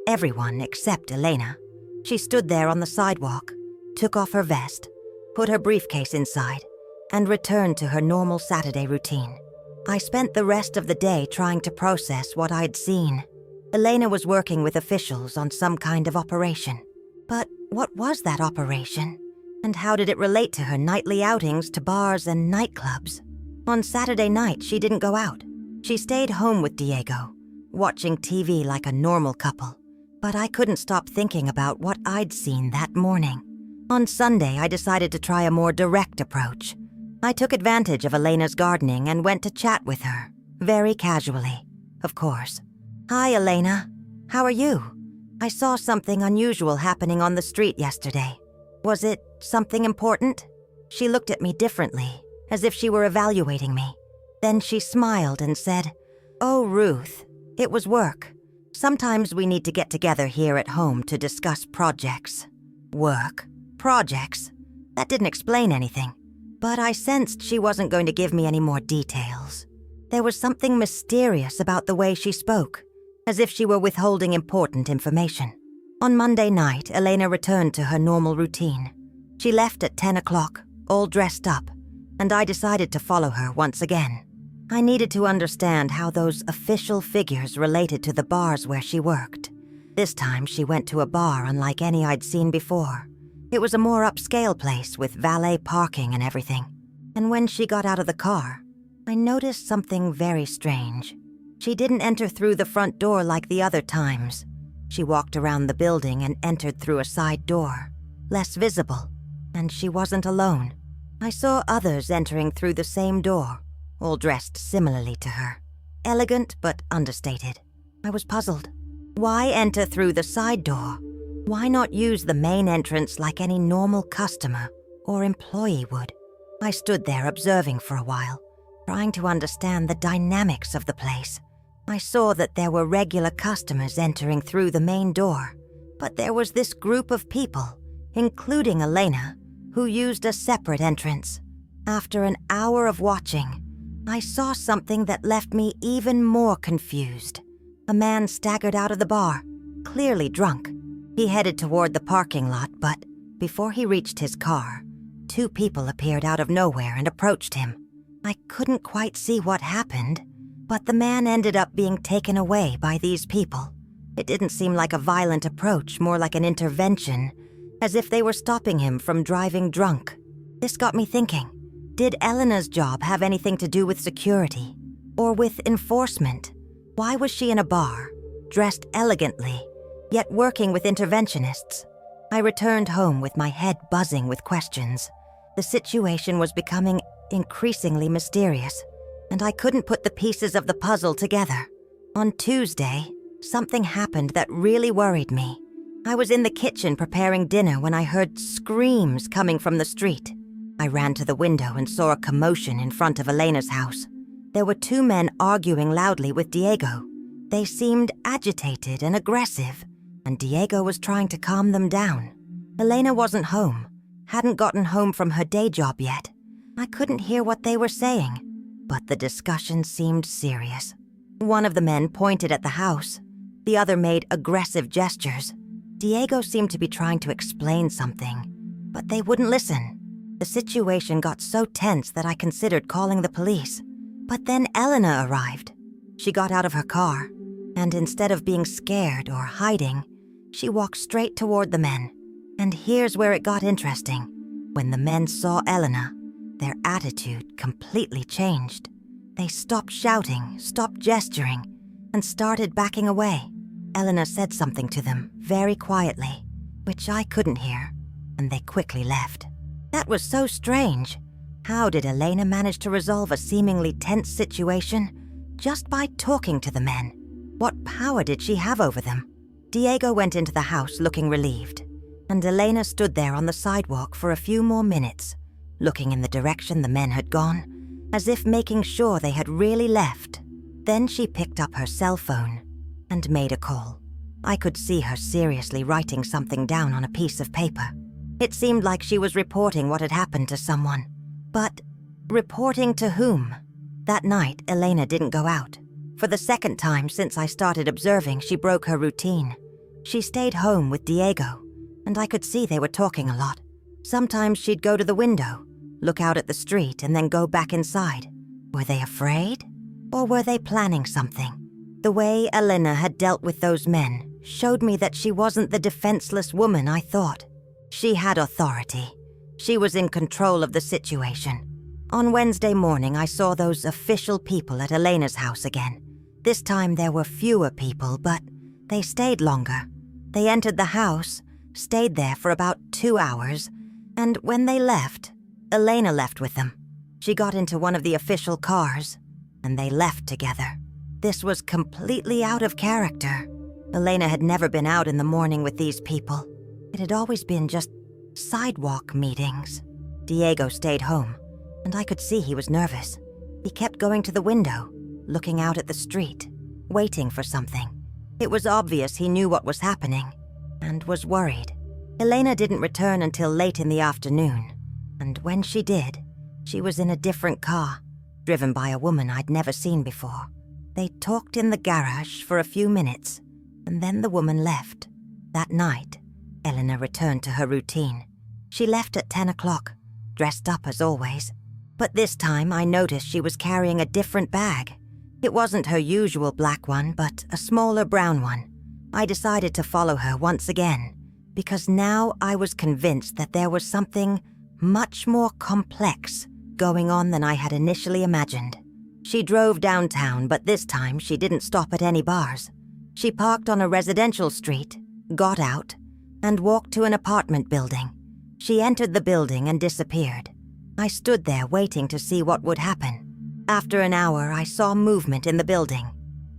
Everyone except Elena. She stood there on the sidewalk, took off her vest, put her briefcase inside, and returned to her normal Saturday routine. I spent the rest of the day trying to process what I'd seen. Elena was working with officials on some kind of operation. But what was that operation? And how did it relate to her nightly outings to bars and nightclubs? On Saturday night, she didn't go out. She stayed home with Diego, watching TV like a normal couple. But I couldn't stop thinking about what I'd seen that morning. On Sunday, I decided to try a more direct approach. I took advantage of Elena's gardening and went to chat with her, very casually, of course. Hi, Elena. How are you? I saw something unusual happening on the street yesterday. Was it something important? She looked at me differently, as if she were evaluating me. Then she smiled and said, "Oh, Ruth, it was work. Sometimes we need to get together here at home to discuss projects." Work? Projects? That didn't explain anything. But I sensed she wasn't going to give me any more details. There was something mysterious about the way she spoke, as if she were withholding important information. On Monday night, Elena returned to her normal routine. She left at 10 o'clock, all dressed up, and I decided to follow her once again. I needed to understand how those official figures related to the bars where she worked. This time she went to a bar unlike any I'd seen before. It was a more upscale place with valet parking and everything. And when she got out of the car, I noticed something very strange. She didn't enter through the front door like the other times. She walked around the building and entered through a side door, less visible, and she wasn't alone. I saw others entering through the same door, all dressed similarly to her. Elegant but understated. I was puzzled. Why enter through the side door? Why not use the main entrance like any normal customer or employee would? I stood there observing for a while, trying to understand the dynamics of the place. I saw that there were regular customers entering through the main door, but there was this group of people, including Elena, who used a separate entrance. After an hour of watching, I saw something that left me even more confused. A man staggered out of the bar, clearly drunk. He headed toward the parking lot, but before he reached his car, two people appeared out of nowhere and approached him. I couldn't quite see what happened, but the man ended up being taken away by these people. It didn't seem like a violent approach, more like an intervention, as if they were stopping him from driving drunk. This got me thinking, did Elena's job have anything to do with security or with enforcement? Why was she in a bar, dressed elegantly, yet working with interventionists? I returned home with my head buzzing with questions. The situation was becoming increasingly mysterious, and I couldn't put the pieces of the puzzle together. On Tuesday, something happened that really worried me. I was in the kitchen preparing dinner when I heard screams coming from the street. I ran to the window and saw a commotion in front of Elena's house. There were two men arguing loudly with Diego. They seemed agitated and aggressive, and Diego was trying to calm them down. Elena wasn't home, hadn't gotten home from her day job yet. I couldn't hear what they were saying, but the discussion seemed serious. One of the men pointed at the house. The other made aggressive gestures. Diego seemed to be trying to explain something, but they wouldn't listen. The situation got so tense that I considered calling the police. But then Elena arrived. She got out of her car, and instead of being scared or hiding, she walked straight toward the men. And here's where it got interesting. When the men saw Elena, their attitude completely changed. They stopped shouting, stopped gesturing, and started backing away. Elena said something to them very quietly, which I couldn't hear, and they quickly left. That was so strange. How did Elena manage to resolve a seemingly tense situation just by talking to the men? What power did she have over them? Diego went into the house looking relieved, and Elena stood there on the sidewalk for a few more minutes, looking in the direction the men had gone, as if making sure they had really left. Then she picked up her cell phone and made a call. I could see her seriously writing something down on a piece of paper. It seemed like she was reporting what had happened to someone. But reporting to whom? That night, Elena didn't go out. For the second time since I started observing, she broke her routine. She stayed home with Diego, and I could see they were talking a lot. Sometimes she'd go to the window, look out at the street, and then go back inside. Were they afraid? Or were they planning something? The way Elena had dealt with those men showed me that she wasn't the defenseless woman I thought. She had authority. She was in control of the situation. On Wednesday morning, I saw those official people at Elena's house again. This time there were fewer people, but they stayed longer. They entered the house, stayed there for about 2 hours, and when they left, Elena left with them. She got into one of the official cars, and they left together. This was completely out of character. Elena had never been out in the morning with these people. It had always been just sidewalk meetings. Diego stayed home, and I could see he was nervous. He kept going to the window, looking out at the street, waiting for something. It was obvious he knew what was happening, and was worried. Elena didn't return until late in the afternoon, and when she did, she was in a different car, driven by a woman I'd never seen before. They talked in the garage for a few minutes, and then the woman left. That night, Elena returned to her routine. She left at 10 o'clock, dressed up as always. But this time I noticed she was carrying a different bag. It wasn't her usual black one, but a smaller brown one. I decided to follow her once again, because now I was convinced that there was something much more complex going on than I had initially imagined. She drove downtown, but this time she didn't stop at any bars. She parked on a residential street, got out, and walked to an apartment building. She entered the building and disappeared. I stood there waiting to see what would happen. After an hour, I saw movement in the building.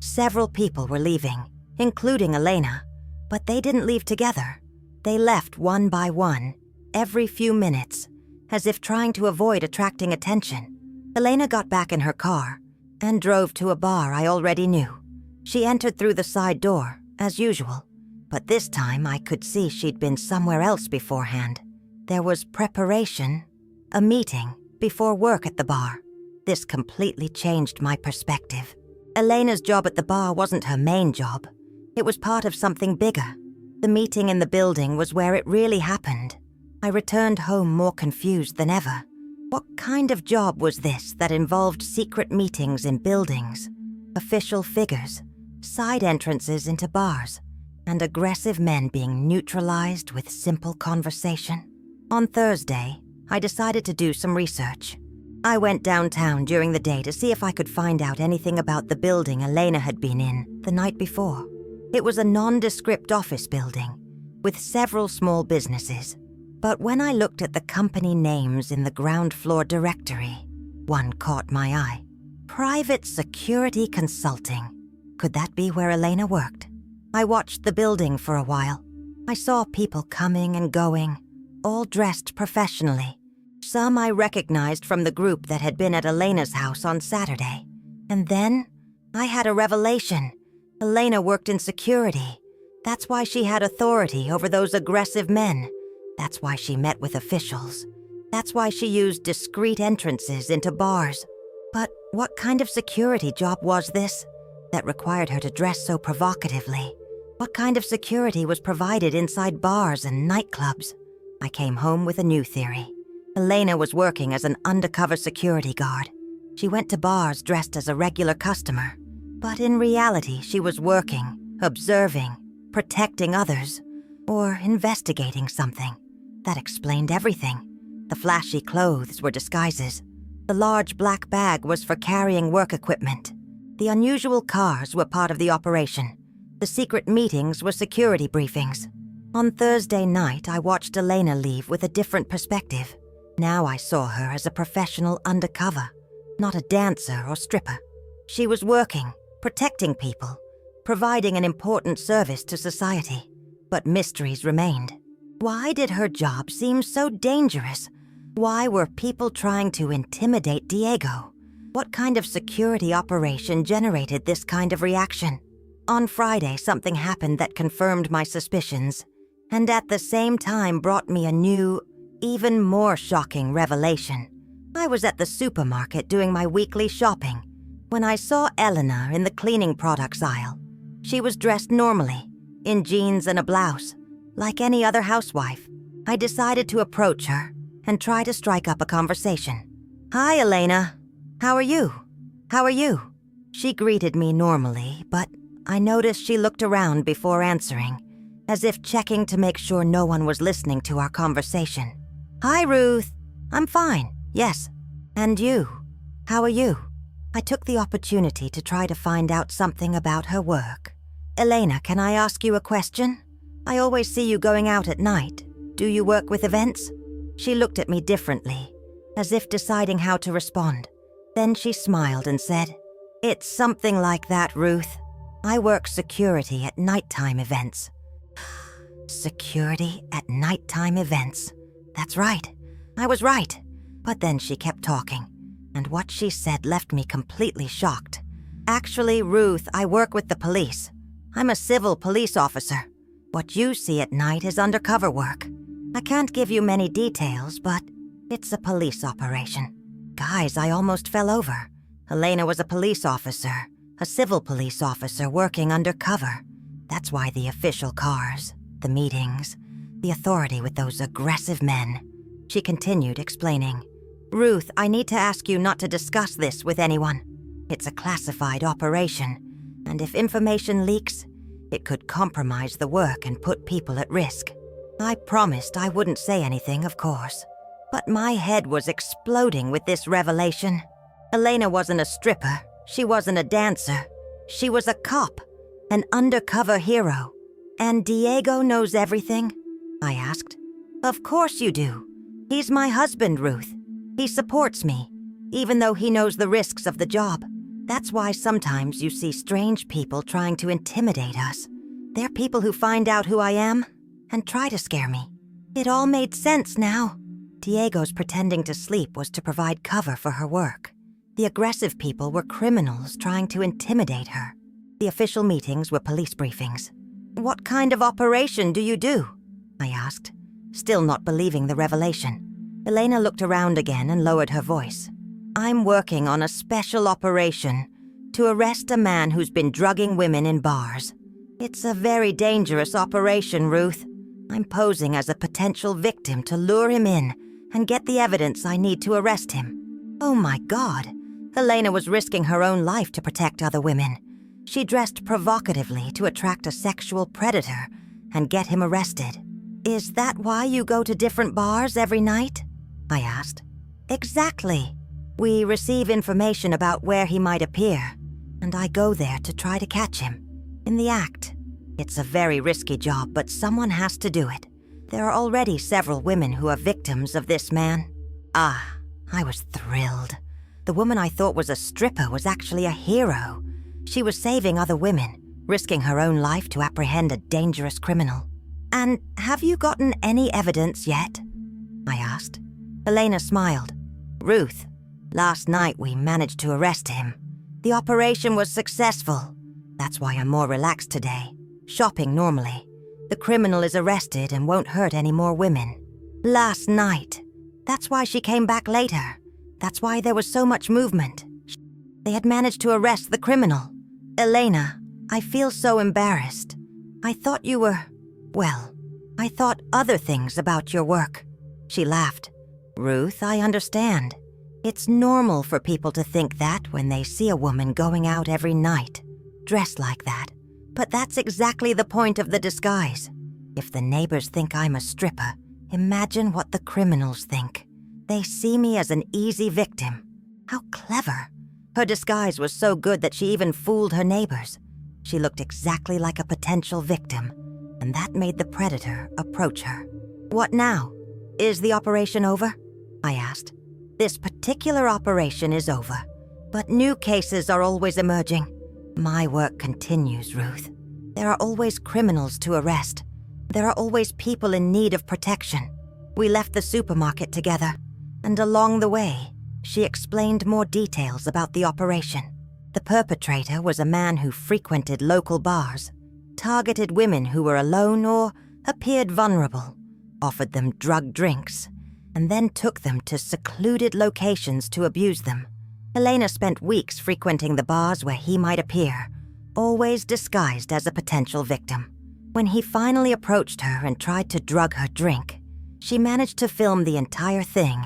Several people were leaving, including Elena, but they didn't leave together. They left one by one, every few minutes, as if trying to avoid attracting attention. Elena got back in her car and drove to a bar I already knew. She entered through the side door, as usual, but this time I could see she'd been somewhere else beforehand. There was preparation, a meeting, before work at the bar. This completely changed my perspective. Elena's job at the bar wasn't her main job. It was part of something bigger. The meeting in the building was where it really happened. I returned home more confused than ever. What kind of job was this that involved secret meetings in buildings, official figures, side entrances into bars, and aggressive men being neutralized with simple conversation? On Thursday, I decided to do some research. I went downtown during the day to see if I could find out anything about the building Elena had been in the night before. It was a nondescript office building with several small businesses. But when I looked at the company names in the ground floor directory, one caught my eye. Private Security Consulting. Could that be where Elena worked? I watched the building for a while. I saw people coming and going, all dressed professionally. Some I recognized from the group that had been at Elena's house on Saturday. And then I had a revelation. Elena worked in security. That's why she had authority over those aggressive men. That's why she met with officials. That's why she used discreet entrances into bars. But what kind of security job was this that required her to dress so provocatively? What kind of security was provided inside bars and nightclubs? I came home with a new theory. Elena was working as an undercover security guard. She went to bars dressed as a regular customer. But in reality, she was working, observing, protecting others, or investigating something. That explained everything. The flashy clothes were disguises. The large black bag was for carrying work equipment. The unusual cars were part of the operation. The secret meetings were security briefings. On Thursday night, I watched Elena leave with a different perspective. Now I saw her as a professional undercover, not a dancer or stripper. She was working, protecting people, providing an important service to society. But mysteries remained. Why did her job seem so dangerous? Why were people trying to intimidate Diego? What kind of security operation generated this kind of reaction? On Friday, something happened that confirmed my suspicions, and at the same time brought me a new, even more shocking revelation. I was at the supermarket doing my weekly shopping when I saw Elena in the cleaning products aisle. She was dressed normally, in jeans and a blouse, like any other housewife. I decided to approach her and try to strike up a conversation. "Hi, Elena. How are you? How are you?" She greeted me normally, but I noticed she looked around before answering, as if checking to make sure no one was listening to our conversation. "Hi, Ruth. I'm fine, yes. And you? How are you?" I took the opportunity to try to find out something about her work. "Elena, can I ask you a question? I always see you going out at night. Do you work with events?" She looked at me differently, as if deciding how to respond. Then she smiled and said, "It's something like that, Ruth. I work security at nighttime events." Security at nighttime events. That's right. I was right. But then she kept talking, and what she said left me completely shocked. "Actually, Ruth, I work with the police. I'm a civil police officer. What you see at night is undercover work. I can't give you many details, but it's a police operation." Guys, I almost fell over. Elena was a police officer, a civil police officer working undercover. That's why the official cars, the meetings, the authority with those aggressive men. She continued explaining, "Ruth, I need to ask you not to discuss this with anyone. It's a classified operation, and if information leaks, it could compromise the work and put people at risk." I promised I wouldn't say anything, of course, but my head was exploding with this revelation. Elena wasn't a stripper. She wasn't a dancer. She was a cop, an undercover hero. "And Diego knows everything?" I asked. "Of course you do. He's my husband, Ruth. He supports me, even though he knows the risks of the job. That's why sometimes you see strange people trying to intimidate us. They're people who find out who I am and try to scare me. It all made sense now. Diego's pretending to sleep was to provide cover for her work. The aggressive people were criminals trying to intimidate her. The official meetings were police briefings. "What kind of operation do you do?" I asked, still not believing the revelation. Elena looked around again and lowered her voice. "I'm working on a special operation to arrest a man who's been drugging women in bars. It's a very dangerous operation, Ruth. I'm posing as a potential victim to lure him in and get the evidence I need to arrest him." Oh my God! Elena was risking her own life to protect other women. She dressed provocatively to attract a sexual predator and get him arrested. "Is that why you go to different bars every night?" I asked. "Exactly. We receive information about where he might appear, and I go there to try to catch him in the act. It's a very risky job, but someone has to do it. There are already several women who are victims of this man." I was thrilled. The woman I thought was a stripper was actually a hero. She was saving other women, risking her own life to apprehend a dangerous criminal. And have you gotten any evidence yet? I asked. Elena smiled. Ruth, last night we managed to arrest him. The operation was successful. That's why I'm more relaxed today. Shopping normally. The criminal is arrested and won't hurt any more women. Last night. That's why she came back later. That's why there was so much movement. They had managed to arrest the criminal. Elena, I feel so embarrassed. I thought you were... well, I thought other things about your work. She laughed. Ruth, I understand. It's normal for people to think that when they see a woman going out every night, dressed like that. But that's exactly the point of the disguise. If the neighbors think I'm a stripper, imagine what the criminals think. They see me as an easy victim. How clever. Her disguise was so good that she even fooled her neighbors. She looked exactly like a potential victim, and that made the predator approach her. What now? Is the operation over? I asked. This particular operation is over, but new cases are always emerging. My work continues, Ruth. There are always criminals to arrest. There are always people in need of protection. We left the supermarket together, and along the way, she explained more details about the operation. The perpetrator was a man who frequented local bars, targeted women who were alone or appeared vulnerable, offered them drugged drinks, and then took them to secluded locations to abuse them. Elena spent weeks frequenting the bars where he might appear, always disguised as a potential victim. When he finally approached her and tried to drug her drink, she managed to film the entire thing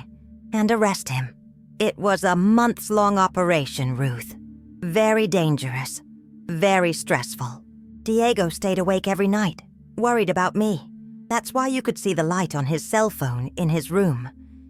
and arrest him. It was a months-long operation, Ruth. Very dangerous, very stressful. Diego stayed awake every night, worried about me. That's why you could see the light on his cell phone in his room.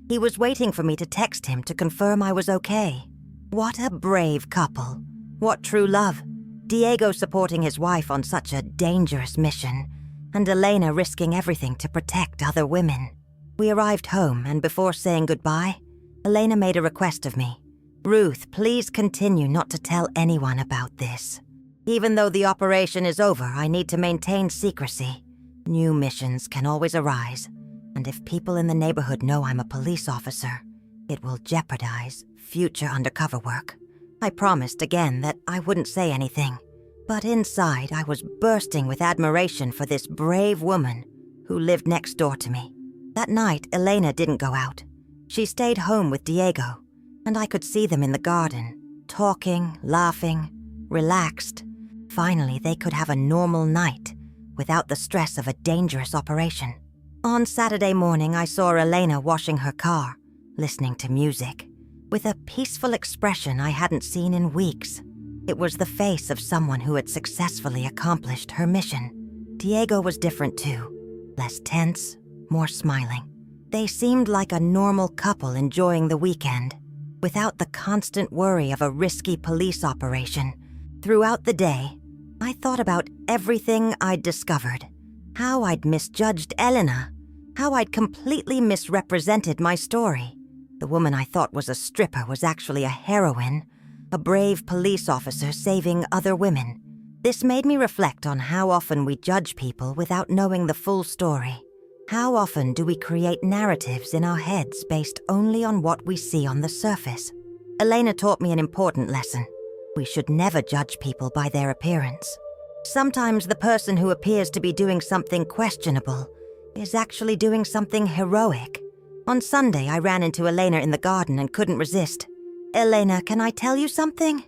He was waiting for me to text him to confirm I was okay. What a brave couple. What true love. Diego supporting his wife on such a dangerous mission, and Elena risking everything to protect other women. We arrived home, and before saying goodbye, Elena made a request of me. Ruth, please continue not to tell anyone about this. Even though the operation is over, I need to maintain secrecy. New missions can always arise, and if people in the neighborhood know I'm a police officer, it will jeopardize future undercover work. I promised again that I wouldn't say anything, but inside I was bursting with admiration for this brave woman who lived next door to me. That night, Elena didn't go out. She stayed home with Diego, and I could see them in the garden, talking, laughing, relaxed. Finally, they could have a normal night without the stress of a dangerous operation. On Saturday morning, I saw Elena washing her car, listening to music, with a peaceful expression I hadn't seen in weeks. It was the face of someone who had successfully accomplished her mission. Diego was different too, less tense, more smiling. They seemed like a normal couple enjoying the weekend, without the constant worry of a risky police operation. Throughout the day, I thought about everything I'd discovered, how I'd misjudged Elena, how I'd completely misrepresented my story. The woman I thought was a stripper was actually a heroine, a brave police officer saving other women. This made me reflect on how often we judge people without knowing the full story. How often do we create narratives in our heads based only on what we see on the surface? Elena taught me an important lesson. We should never judge people by their appearance. Sometimes the person who appears to be doing something questionable is actually doing something heroic. On Sunday, I ran into Elena in the garden and couldn't resist. Elena, can I tell you something?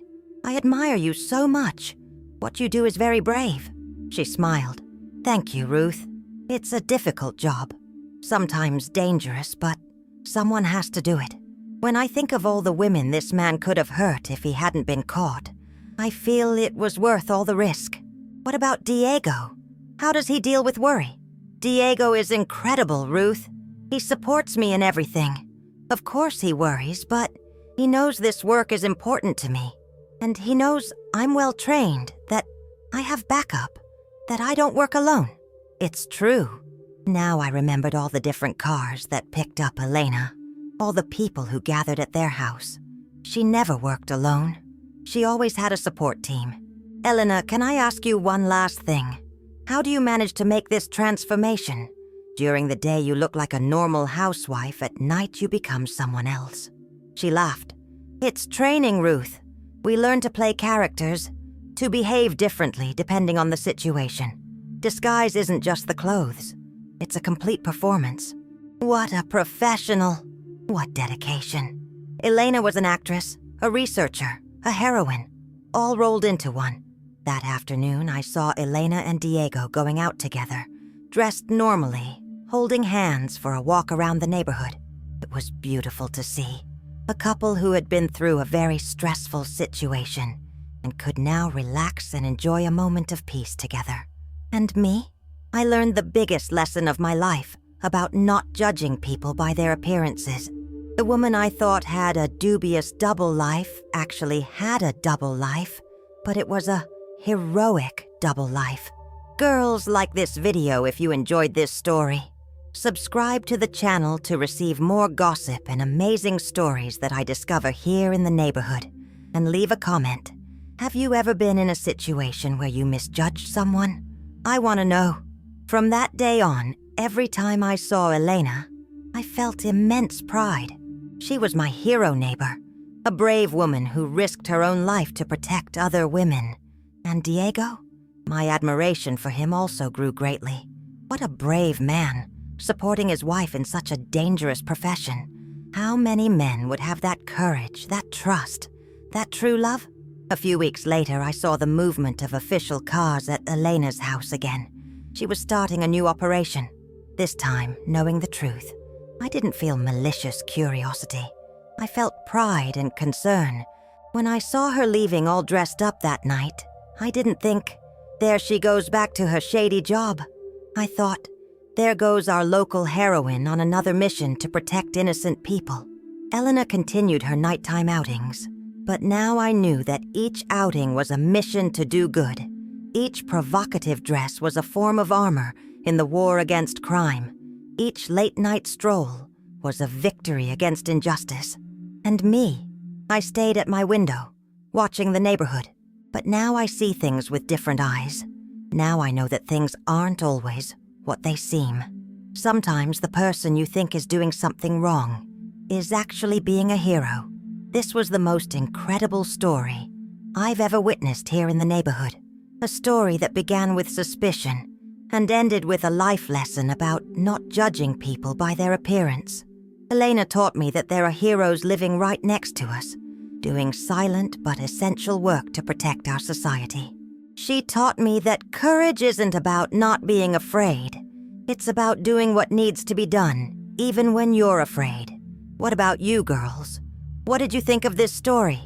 I admire you so much. What you do is very brave. She smiled. Thank you, Ruth. It's a difficult job. Sometimes dangerous, but someone has to do it. When I think of all the women this man could have hurt if he hadn't been caught, I feel it was worth all the risk. What about Diego? How does he deal with worry? Diego is incredible, Ruth. He supports me in everything. Of course he worries, but he knows this work is important to me. And he knows I'm well trained, that I have backup, that I don't work alone. It's true. Now I remembered all the different cars that picked up Elena, all the people who gathered at their house. She never worked alone. She always had a support team. Elena, can I ask you one last thing? How do you manage to make this transformation? During the day you look like a normal housewife, at night you become someone else." She laughed. "It's training, Ruth. We learn to play characters, to behave differently depending on the situation. Disguise isn't just the clothes. It's a complete performance." What a professional. What dedication. Elena was an actress, a researcher, a heroine, all rolled into one. That afternoon, I saw Elena and Diego going out together, dressed normally, holding hands for a walk around the neighborhood. It was beautiful to see. A couple who had been through a very stressful situation and could now relax and enjoy a moment of peace together. And me? I learned the biggest lesson of my life about not judging people by their appearances. The woman I thought had a dubious double life actually had a double life, but it was a heroic double life. Girls, like this video if you enjoyed this story. Subscribe to the channel to receive more gossip and amazing stories that I discover here in the neighborhood. And leave a comment. Have you ever been in a situation where you misjudged someone? I want to know. From that day on, every time I saw Elena, I felt immense pride. She was my hero neighbor, a brave woman who risked her own life to protect other women. And Diego? My admiration for him also grew greatly. What a brave man, supporting his wife in such a dangerous profession. How many men would have that courage, that trust, that true love? A few weeks later, I saw the movement of official cars at Elena's house again. She was starting a new operation. This time, knowing the truth, I didn't feel malicious curiosity. I felt pride and concern. When I saw her leaving all dressed up that night, I didn't think, there she goes back to her shady job. I thought, there goes our local heroine on another mission to protect innocent people. Elena continued her nighttime outings, but now I knew that each outing was a mission to do good. Each provocative dress was a form of armor in the war against crime. Each late-night stroll was a victory against injustice. And me, I stayed at my window, watching the neighborhood. But now I see things with different eyes. Now I know that things aren't always what they seem. Sometimes the person you think is doing something wrong is actually being a hero. This was the most incredible story I've ever witnessed here in the neighborhood. A story that began with suspicion and ended with a life lesson about not judging people by their appearance. Elena taught me that there are heroes living right next to us, doing silent but essential work to protect our society. She taught me that courage isn't about not being afraid. It's about doing what needs to be done, even when you're afraid. What about you, girls? What did you think of this story?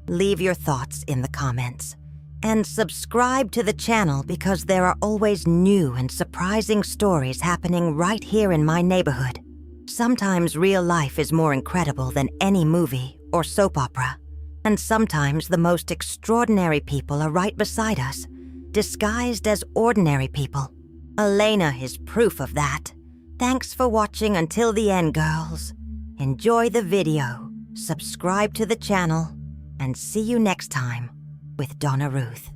Leave your thoughts in the comments. And subscribe to the channel because there are always new and surprising stories happening right here in my neighborhood. Sometimes real life is more incredible than any movie or soap opera. And sometimes the most extraordinary people are right beside us, disguised as ordinary people. Elena is proof of that. Thanks for watching until the end, girls. Enjoy the video, subscribe to the channel, and see you next time with Donna Ruth.